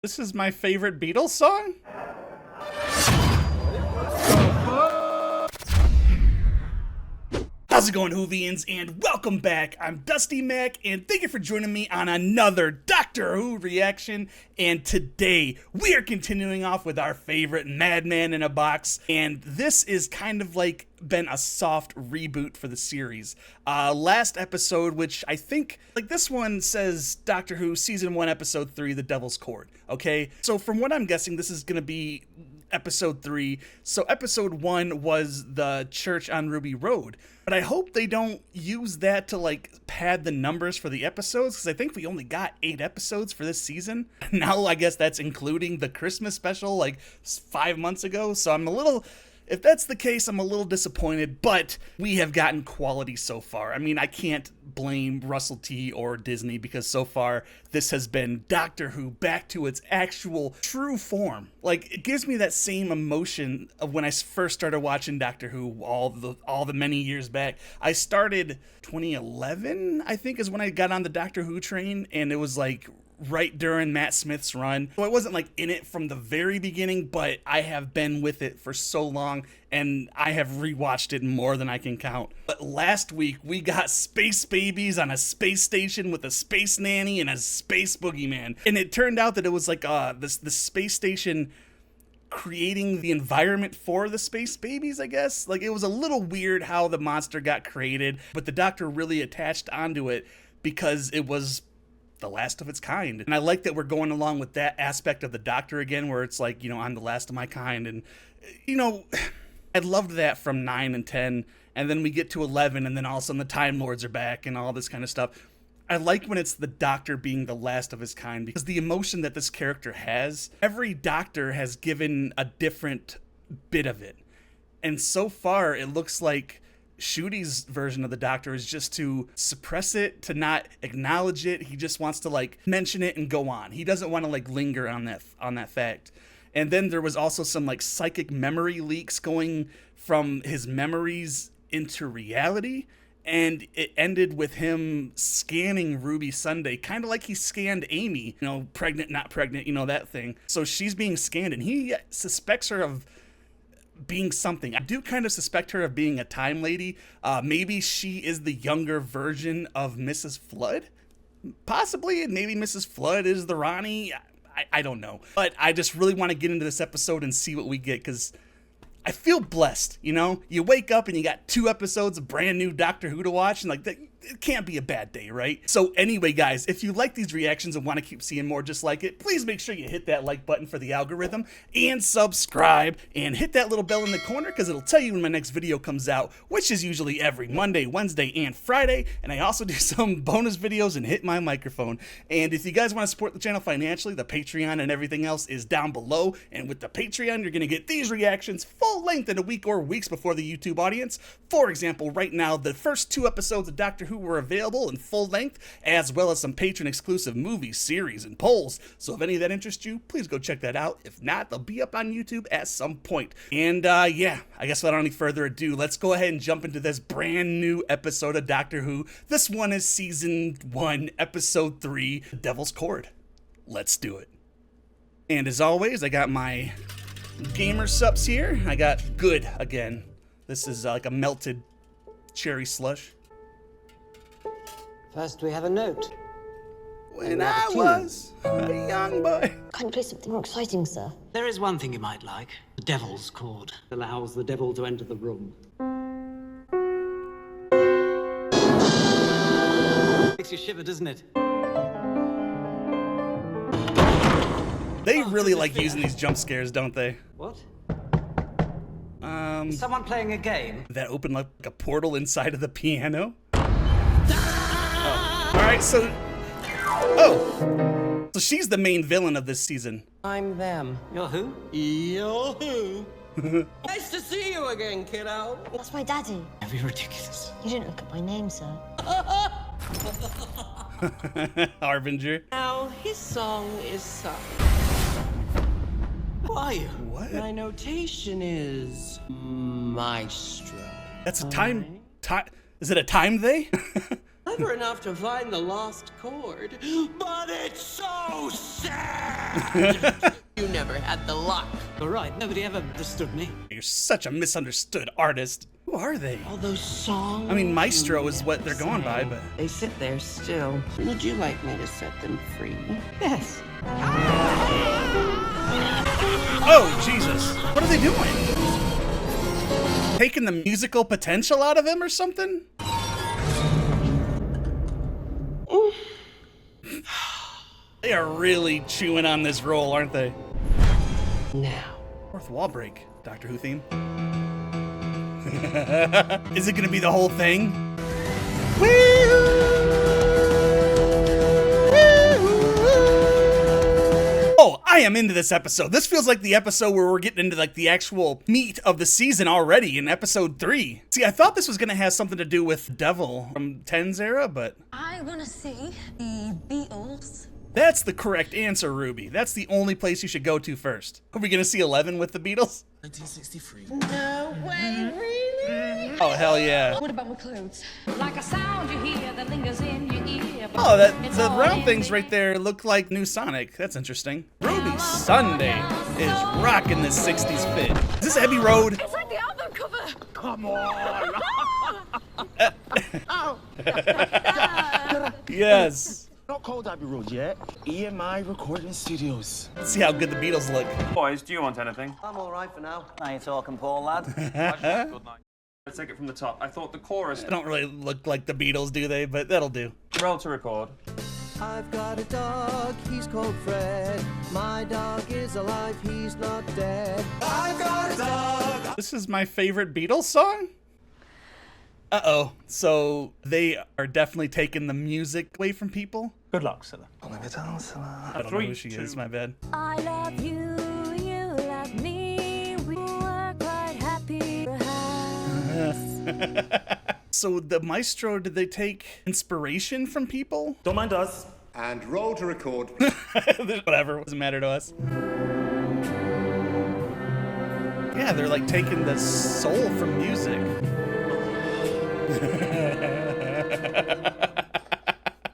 This is my favorite Beatles song? How's it going, Whovians? And welcome back. I'm Dusty Mac, and thank you for joining me on another Doctor Who reaction. And today, we are continuing off with our favorite Madman in a Box. And this is kind of like been a soft reboot for the series. Last episode, which I think, like this one says Doctor Who Season 1, Episode 3, The Devil's Chord. Okay? So from what I'm guessing, this is going to be episode 3. So episode 1 was the church on Ruby Road. But I hope they don't use that to like pad the numbers for the episodes, because I think we only got 8 episodes for this season. Now I guess that's including the Christmas special like 5 months ago. So if that's the case, I'm a little disappointed, but we have gotten quality so far. I mean, I can't blame Russell T or Disney, because so far this has been Doctor Who back to its actual true form. Like, it gives me that same emotion of when I first started watching Doctor Who all the many years back. I started 2011, I think, is when I got on the Doctor Who train, and it was like right during Matt Smith's run. So I wasn't like in it from the very beginning, but I have been with it for so long, and I have rewatched it more than I can count. But last week we got space babies on a space station with a space nanny and a space boogeyman, and it turned out that it was like the space station creating the environment for the space babies, I guess. Like, it was a little weird how the monster got created, but the Doctor really attached onto it because it was the last of its kind. And I like that we're going along with that aspect of the Doctor again, where it's like, you know, I'm the last of my kind. And, you know, I loved that from 9 and 10, and then we get to 11, and then all of a sudden the Time Lords are back and all this kind of stuff. I like when it's the Doctor being the last of his kind, because the emotion that this character has, every Doctor has given a different bit of it. And so far, it looks like Ncuti's version of the Doctor is just to suppress it, to not acknowledge it. He just wants to like mention it and go on. He doesn't want to like linger on that fact. And then there was also some like psychic memory leaks going from his memories into reality. And it ended with him scanning Ruby Sunday, kind of like he scanned Amy, you know, pregnant, not pregnant, you know, that thing. So she's being scanned, and he suspects her of being something. I do kind of suspect her of being a time lady. Maybe she is the younger version of Mrs. Flood. Possibly, maybe Mrs. Flood is the Ronnie. I don't know. But I just really want to get into this episode and see what we get, because I feel blessed, you know? You wake up and you got 2 episodes of brand new Doctor Who to watch, and like that, it can't be a bad day, right? So anyway, guys, if you like these reactions and want to keep seeing more just like it, please make sure you hit that like button for the algorithm, and subscribe, and hit that little bell in the corner, because it'll tell you when my next video comes out, which is usually every Monday, Wednesday, and Friday. And I also do some bonus videos and hit my microphone. And if you guys want to support the channel financially, the Patreon and everything else is down below. And with the Patreon, you're going to get these reactions full length in a week or weeks before the YouTube audience. For example, right now, the first 2 episodes of Doctor Who were available in full length, as well as some patron exclusive movies, series, and polls. So if any of that interests you, please go check that out. If not, they'll be up on YouTube at some point. And yeah, I guess without any further ado, let's go ahead and jump into this brand new episode of Doctor Who. This one is Season 1, Episode 3, The Devil's Chord. Let's do it. And as always, I got my gamer subs here. I got good again. This is like a melted cherry slush. First, we have a note. When I was a young boy. Can't you play something more exciting, sir? There is one thing you might like. The Devil's Chord allows the devil to enter the room. Makes you shiver, doesn't it? They really like using these jump scares, don't they? What? Is someone playing a game? That opened like a portal inside of the piano. Oh. All right, so she's the main villain of this season. I'm them. You're who? You're who? Nice to see you again, kiddo. That's my daddy. That'd be ridiculous. You didn't look at my name, sir. Harbinger. Now, his song is sung. Who are you? What? My notation is Maestro. That's a time. Is it a time they? I've clever enough to find the lost chord, but it's so sad. You never had the luck. You're right, nobody ever understood me. You're such a misunderstood artist. Who are they? All those songs. I mean, Maestro is what they're going by, but... They sit there still. Would you like me to set them free? Yes. Oh, Jesus. What are they doing? Taking the musical potential out of him or something? They are really chewing on this role, aren't they? Now. Fourth wall break. Doctor Who theme. Is it gonna be the whole thing? Oh, I am into this episode. This feels like the episode where we're getting into like the actual meat of the season already in episode 3. See, I thought this was gonna have something to do with Devil from 10's era, but I want to see the Beatles. that's the correct answer, Ruby. That's the only place you should go to first. Are we gonna see 11 with the Beatles? 1963. No way, really? Oh, hell yeah. What about my clothes? Like a sound you hear that lingers in your ear. Oh, that It's the all round in things the- right there look like New Sonic. That's interesting. Ruby Sunday is rocking this 60s fit. Is this Abbey Road? It's like the album cover. Come on! Yes. Not called Abbey Road yet. EMI Recording Studios. Let's see how good the Beatles look. Boys, do you want anything? I'm all right for now. Now you're talking, Paul, lad. Good night. Let's take it from the top. I thought the chorus. They don't really look like the Beatles, do they? But that'll do. Roll to record. I've got a dog, he's called Fred. My dog is alive, he's not dead. I've got a dog. This is my favorite Beatles song? Uh-oh. So they are definitely taking the music away from people? Good luck, Silla. I don't know who she is, my bad. I love you, you love me. We work quite happy. So the Maestro, did they take inspiration from people? Don't mind us. And roll to record. Whatever, doesn't matter to us. Yeah, they're like taking the soul from music.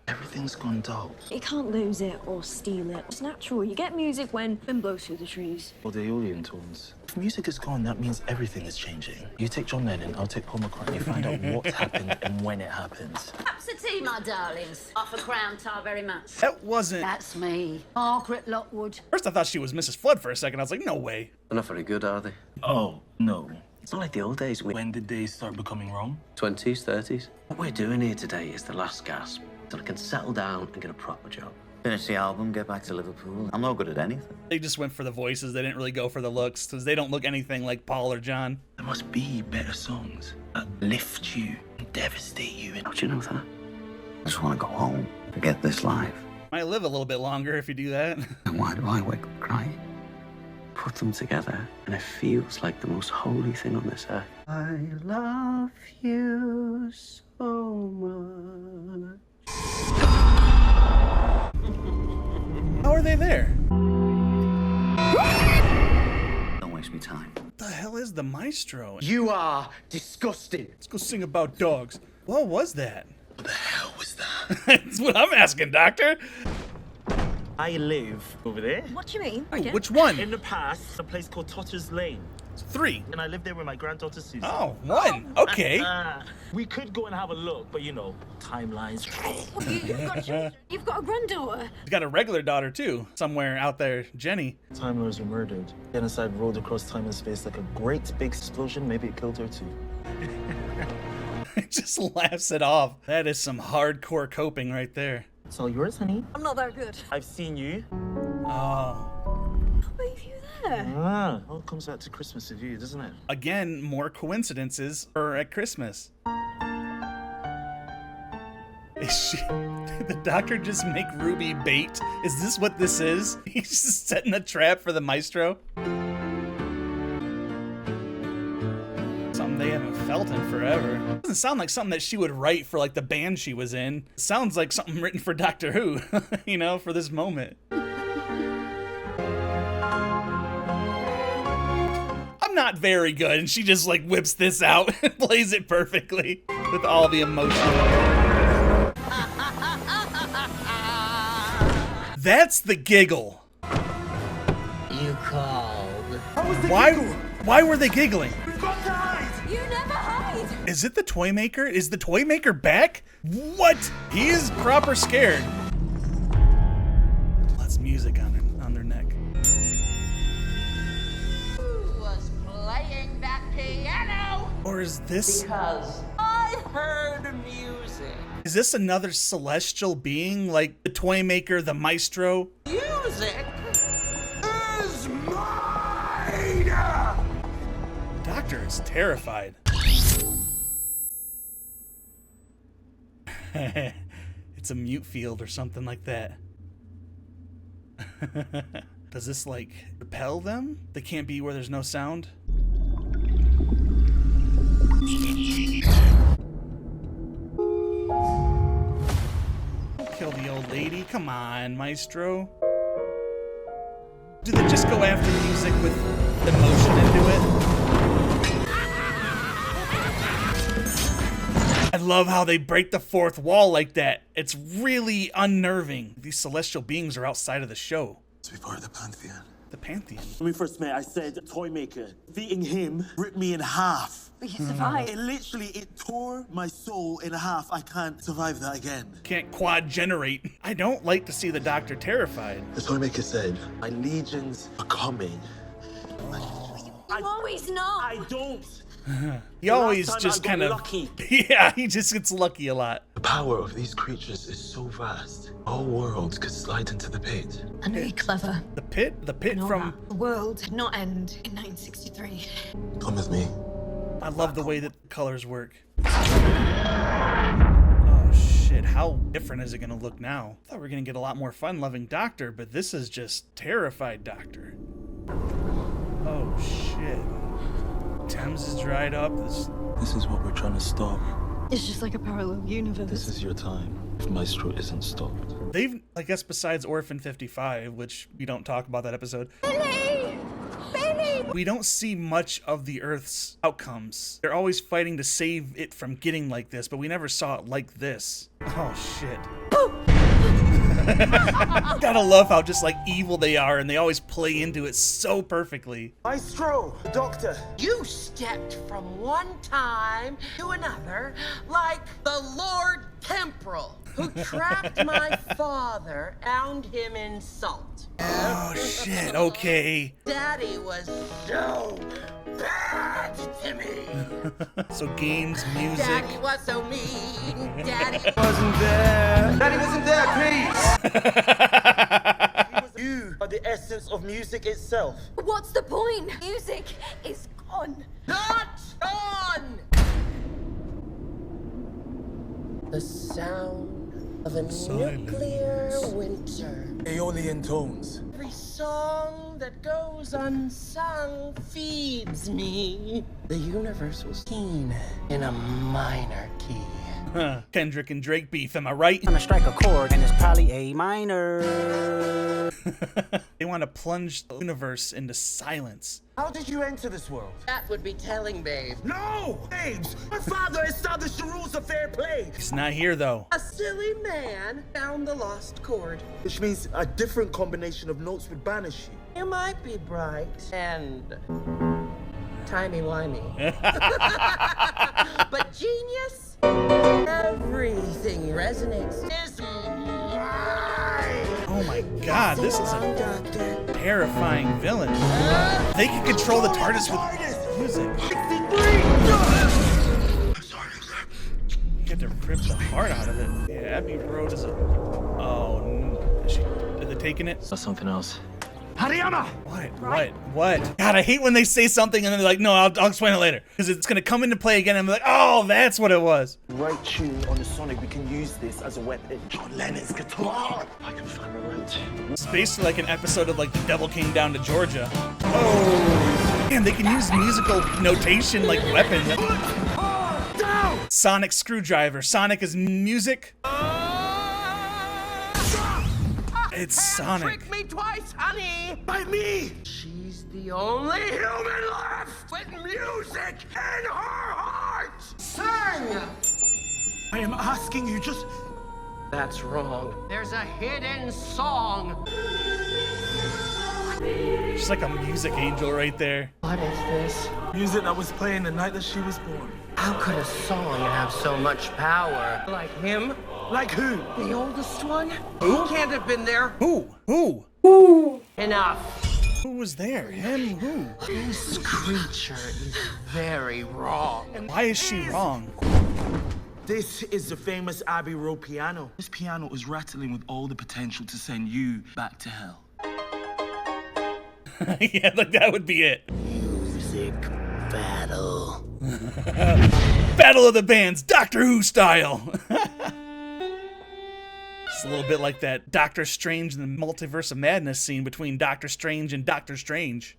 Everything's gone dull. You can't lose it or steal it. It's natural. You get music when wind blows through the trees. Or the Aeolian tones. If music is gone, that means everything is changing. You take John Lennon, I'll take Paul McCartney, find out what's happened and when it happens. Cups of tea, my darlings. Off a crown tar very much. That wasn't... That's me, Margaret Lockwood. First I thought she was Mrs. Flood for a second. I was like, no way. They're not very good, are they? Oh, no. It's not like the old days. When did they start becoming wrong? 20s, 30s. What we're doing here today is the last gasp, so I can settle down and get a proper job. Finish the album, get back to Liverpool. I'm no good at anything. They just went for the voices. They didn't really go for the looks because they don't look anything like Paul or John. There must be better songs that lift you and devastate you. Don't you know that? I just want to go home, forget this life. Might live a little bit longer if you do that. And why do I wake up crying? Put them together, and it feels like the most holy thing on this earth. I love you so much. How are they there? Don't waste me time. What the hell is the Maestro? You are disgusting. Let's go sing about dogs. What was that? What the hell was that? That's what I'm asking, Doctor. I live over there. What do you mean? Oh, which one? In the past, a place called Totter's Lane. 3. And I lived there with my granddaughter Susan. Oh, 1. Okay. We could go and have a look, but you know, timelines. You've got a granddaughter. He's got a regular daughter, too. Somewhere out there, Jenny. Time Lords were murdered. Genocide rolled across time and space like a great big explosion. Maybe it killed her too. Just laughs it off. That is some hardcore coping right there. It's all yours, honey. I'm not that good. I've seen you. Oh. Wait, you there? All comes back to Christmas with you, doesn't it? Again, more coincidences for at Christmas. Is she... Did the doctor just make Ruby bait? Is this what this is? He's just setting a trap for the Maestro? Something they haven't felt in forever. Doesn't sound like something that she would write for like the band she was in. It sounds like something written for Doctor Who, you know, for this moment. I'm not very good, and she just like whips this out and plays it perfectly with all the emotion. That's the giggle. You called. Why were they giggling? You never hide! Is it the toy maker? Is the toy maker back? What? He is proper scared. Lots of music on their neck. Who was playing that piano? Or is this? Because I heard music. Is this another celestial being like the toy maker, the Maestro? Music is mine! The doctor is terrified. It's a mute field or something like that. Does this like repel them? They can't be where there's no sound? Kill the old lady. Come on, Maestro. Do they just go after music with emotion into it? I love how they break the fourth wall like that. It's really unnerving. These celestial beings are outside of the show. To be part of the Pantheon. The Pantheon. When we first met, I said, toy maker. Defeating him ripped me in half. But you survived. It tore my soul in half. I can't survive that again. Can't quad generate. I don't like to see the doctor terrified. The toy maker said, my legions are coming. You always know. I don't. He always just kind of lucky. Yeah, he just gets lucky a lot. The power of these creatures is so vast. All worlds could slide into the pit. I know you're clever. The pit from The world did not end in 1963. Come with me. I love the way that the colors work. Oh shit, how different is it gonna look now? I thought we were gonna get a lot more fun-loving doctor, but this is just terrified doctor. Oh shit. Thames is dried up. This is what we're trying to stop. It's just like a parallel universe. This is your time. If Maestro isn't stopped. They've, I guess besides Orphan 55, which we don't talk about that episode. Billy! Billy! We don't see much of the Earth's outcomes. They're always fighting to save it from getting like this, but we never saw it like this. Oh shit. Gotta love how just like evil they are, and they always play into it so perfectly. Maestro, the doctor. You stepped from one time to another like the Lord Temporal, who trapped my father, found him in salt. Oh shit, okay. Daddy was so bad to me. So games, music. Daddy was so mean. Daddy Wasn't there. Daddy wasn't there, please. You are the essence of music itself. What's the point? Music is gone. not gone. The sound of a nuclear winter. Aeolian tones. Every song that goes unsung feeds me. The universe was keen in a minor key. Huh. Kendrick and Drake beef, am I right? I'm gonna strike a chord and it's probably A minor. They want to plunge the universe into silence. How did you enter this world? That would be telling, babe. No! Babes! My father established the rules of fair play! He's not here though. A silly man found the lost chord. Which means a different combination of notes would banish you. You might be bright and timey-wimey. But genius? Everything resonates. Is mine. Oh my god, this is a terrifying villain. They can control the TARDIS with music. You have to rip the heart out of it. Yeah, Abbey Road is a... Oh, are they taking it? That's something else. Hariyama! What? God, I hate when they say something and then they're like, no, I'll explain it later. Because it's going to come into play again and I'm like, oh, that's what it was. Right tune on the Sonic, we can use this as a weapon. John Lennon's guitar! I can find the right. It's basically like an episode of like The Devil Came Down to Georgia. Oh, man, they can use musical notation like weapons. Sonic screwdriver. Sonic is music. It's Sonic. Trick me twice, honey. By me! She's the only human left with music in her heart. Sing! I am asking you just... That's wrong. There's a hidden song. She's like a music angel right there. What is this? Music that was playing the night that she was born. How could a song have so much power? Like him? Like who? The oldest one? Who can't have been there? Who? Enough. Who was there? Him? Who? This creature is very wrong. Why is she wrong? This is the famous Abbey Road piano. This piano is rattling with all the potential to send you back to hell. Yeah, like that would be it. Music battle. Battle of the Bands, Doctor Who style. It's a little bit like that Doctor Strange and the Multiverse of Madness scene between Doctor Strange and Doctor Strange.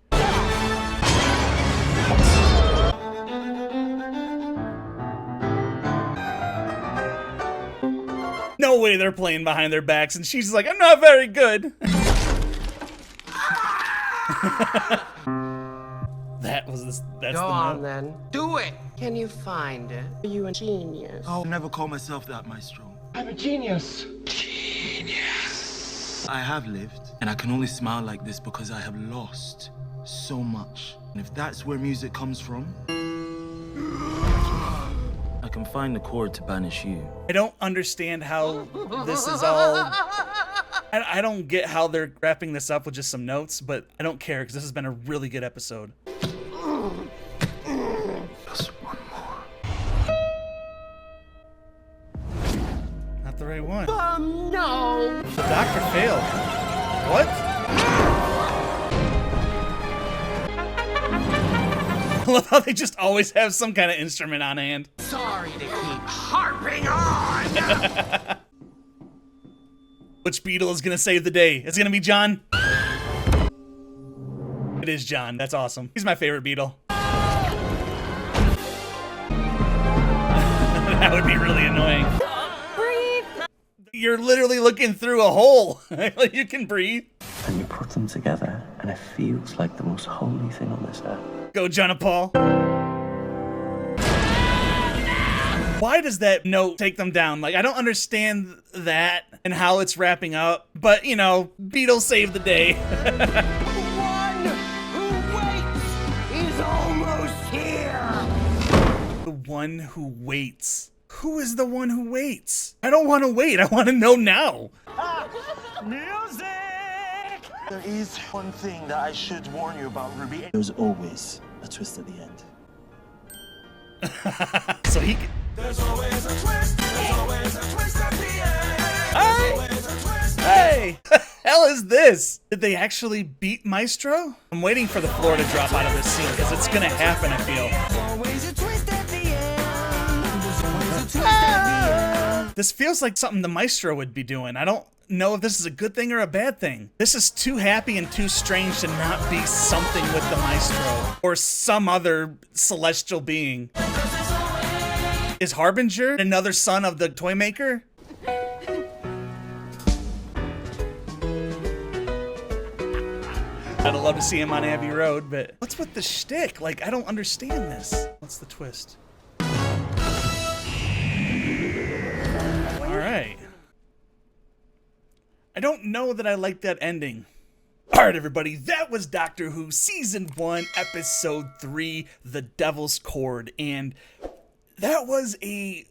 No way they're playing behind their backs, and she's like, I'm not very good. That's Go the on note. then. Do it. Can you find it? Are you a genius? I'll never call myself that, Maestro. I'm a genius. I have lived, and I can only smile like this because I have lost so much. And if that's where music comes from, I can find the chord to banish you. I don't understand how this is all... I don't get how they're wrapping this up with just some notes, but I don't care because this has been a really good episode. Just one more. Not the right one. No. The doctor failed. What? I love how they just always have some kind of instrument on hand. Sorry to keep harping on. Which Beatle is gonna save the day? It's gonna be John. It is John. That's awesome. He's my favorite Beatle. That would be really annoying. Breathe. You're literally looking through a hole. You can breathe. And you put them together, and it feels like the most holy thing on this earth. Go, John and Paul. Why does that note take them down? Like, I don't understand that and how it's wrapping up, but, you know, Beatles saved the day. One who waits is almost here. The one who waits. Who is the one who waits? I don't want to wait. I want to know now. Music! There is one thing that I should warn you about, Ruby. There's always a twist at the end. So he can... There's always a twist. There's always a twist at the end. Hey! The hell is this? Did they actually beat Maestro? I'm waiting for the floor to drop out of this scene because it's gonna happen, I feel. Always a twist at the end. There's always a twist at the end. This feels like something the Maestro would be doing. I don't know if this is a good thing or a bad thing. This is too happy and too strange to not be something with the Maestro or some other celestial being. Is Harbinger another son of the toy maker? I'd love to see him on Abbey Road, but what's with the shtick? Like, I don't understand this. What's the twist? All right. I don't know that I like that ending. All right, everybody, that was Doctor Who Season 1, Episode 3, The Devil's Chord, and that was it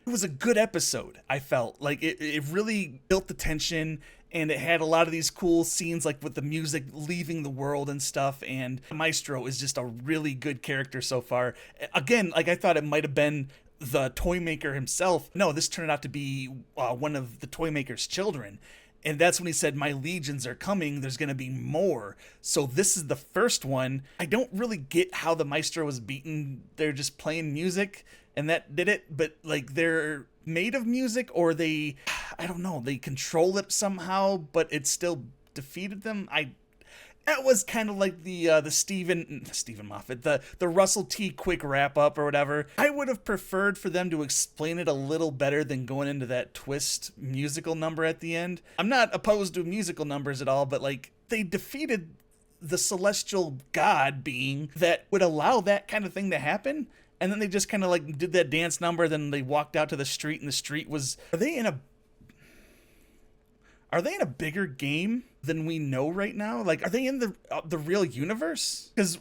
was a good episode, I felt. Like, it really built the tension, and it had a lot of these cool scenes, like with the music leaving the world and stuff, and Maestro is just a really good character so far. Again, like, I thought it might have been the toy maker himself. No, this turned out to be one of the toy maker's children. And that's when he said, my legions are coming, there's going to be more. So this is the first one. I don't really get how the Maestro was beaten. They're just playing music, and that did it. But, like, they're made of music, or I don't know, they control it somehow, but it still defeated them. That was kind of like the Stephen Moffat, the Russell T. Quick wrap-up or whatever. I would have preferred for them to explain it a little better than going into that twist musical number at the end. I'm not opposed to musical numbers at all, but, like, they defeated the celestial god being that would allow that kind of thing to happen. And then they just kind of like did that dance number. Then they walked out to the street, and the street was, are they in a bigger game than we know right now? Like, are they in the real universe? Because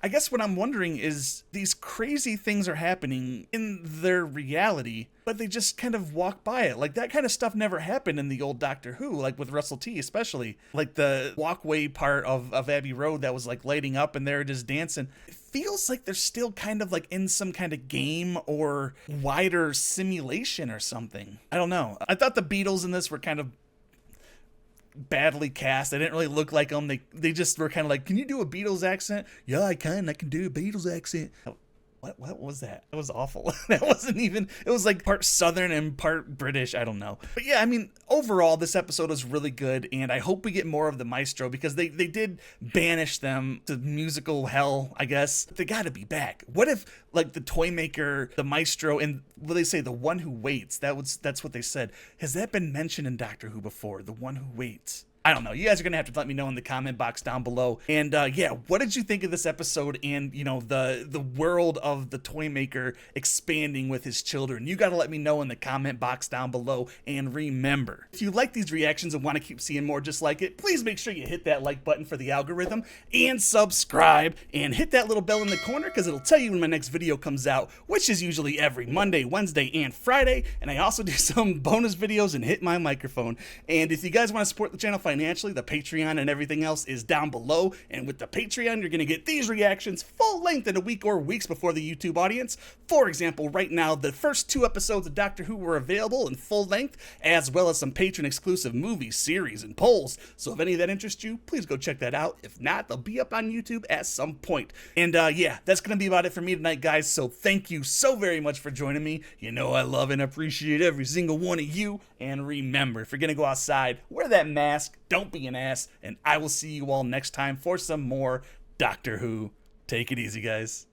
I guess what I'm wondering is these crazy things are happening in their reality, but they just kind of walk by it. Like, that kind of stuff never happened in the old Doctor Who, like with Russell T especially. Like the walkway part of Abbey Road that was like lighting up and they're just dancing. It feels like they're still kind of like in some kind of game or wider simulation or something. I don't know. I thought the Beatles in this were kind of badly cast. They didn't really look like them. They just were kind of like, can you do a Beatles accent? Yeah, I can do a Beatles accent. What was that? That was awful. That wasn't even, it was like part Southern and part British. I don't know. But yeah, I mean, overall, this episode was really good, and I hope we get more of the Maestro, because they did banish them to musical hell, I guess. They gotta be back. What if, like, the toy maker, the Maestro, and what they say, the one who waits, that's what they said. Has that been mentioned in Doctor Who before? The one who waits? I don't know. You guys are going to have to let me know in the comment box down below. And yeah, what did you think of this episode and, you know, the world of the toy maker expanding with his children? You got to let me know in the comment box down below. And remember, if you like these reactions and want to keep seeing more just like it, please make sure you hit that like button for the algorithm and subscribe and hit that little bell in the corner, because it'll tell you when my next video comes out, which is usually every Monday, Wednesday, and Friday. And I also do some bonus videos and hit my microphone. And if you guys want to support the channel financially, the Patreon and everything else is down below. And with the Patreon, you're going to get these reactions full length in a week or weeks before the YouTube audience. For example, right now, the first 2 episodes of Doctor Who were available in full length, as well as some patron exclusive movies, series, and polls. So if any of that interests you, please go check that out. If not, they'll be up on YouTube at some point. And yeah, that's going to be about it for me tonight, guys. So thank you so very much for joining me. You know I love and appreciate every single one of you. And remember, if you're going to go outside, wear that mask, don't be an ass, and I will see you all next time for some more Doctor Who. Take it easy, guys.